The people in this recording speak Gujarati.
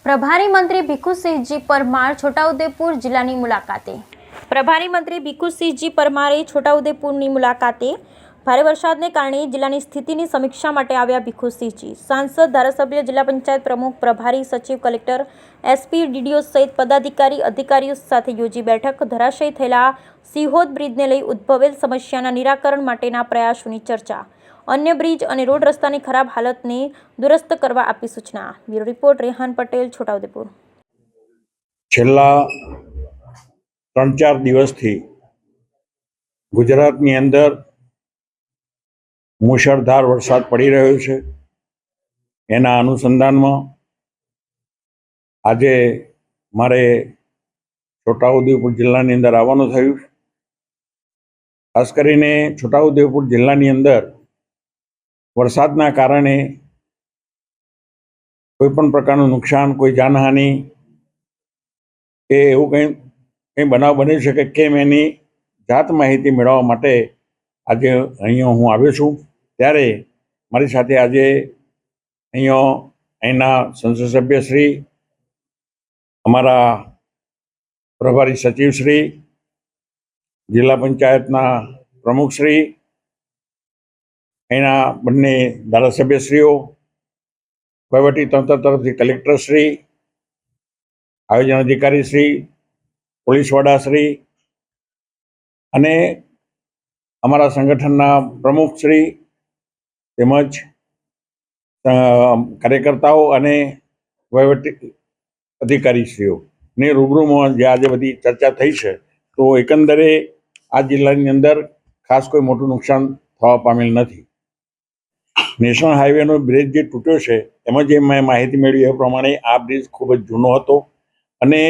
પ્રભારી મંત્રી ભીખુસિંહજી પરમાર છોટાઉદેપુર જિલ્લાની મુલાકાતે. પ્રભારી મંત્રી ભીખુસિંહજી પરમારે છોટાઉદેપુરની મુલાકાતે ભારે વરસાદને કારણે જિલ્લાની સ્થિતિની સમીક્ષા માટે આવ્યા. ભીખુસિંહજી સાંસદ, ધારાસભ્ય, જિલ્લા પંચાયત પ્રમુખ, પ્રભારી સચિવ, કલેક્ટર, એસપી, ડીડીઓ સહિત પદાધિકારી અધિકારીઓ સાથે યોજી બેઠક. ધરાશયી થયેલા સિહોદ બ્રિજને લઈ ઉદ્ભવેલ સમસ્યાના નિરાકરણ માટેના પ્રયાસોની ચર્ચા. અન્ય બ્રિજ અને રોડ રસ્તાની ખરાબ હાલતને દુરસ્ત કરવા આપી સૂચના. Bureau report, Rehan Patel, Chhota Udepur. છેલ્લા 3-4 દિવસથી ગુજરાતની અંદર મુશળધાર વરસાદ પડી રહ્યો છે. એના અનુસંધાનમાં આજે મારે છોટાઉદેપુર જિલ્લાની અંદર આવવાનું થયું. ખાસ કરીને છોટાઉદેપુર જિલ્લાની અંદર વરસાદના કારણે કોઈ પણ પ્રકારનું નુકસાન, કોઈ જાનહાનિ કે એવું કંઈ બનાવ બની શકે કેમ એની જાત માહિતી મેળવવા માટે આજે અહીંયા હું આવ્યો છું. ત્યારે મારી સાથે આજે અહીંના સંસદ સભ્યશ્રી, અમારા પ્રભારી સચિવશ્રી, જિલ્લા પંચાયતના પ્રમુખશ્રી, અહીંના બંને ધારાસભ્યશ્રીઓ, વહીવટીતંત્ર તરફથી કલેક્ટરશ્રી, આયોજન અધિકારીશ્રી, પોલીસ વડાશ્રી અને અમારા સંગઠનના પ્રમુખશ્રી તેમજ કાર્યકર્તાઓ અને વહીવટી અધિકારીશ્રીઓની રૂબરૂમાં જે આજે બધી ચર્ચા થઈ છે, તો એકંદરે આ જિલ્લાની અંદર ખાસ કોઈ મોટું નુકસાન થવા પામેલ નથી. નેશનલ હાઈવેનો બ્રિજ જે તૂટ્યો છે એમાં જે મેં માહિતી મેળવી એ પ્રમાણે આ બ્રિજ ખૂબ જ જૂનો હતો અને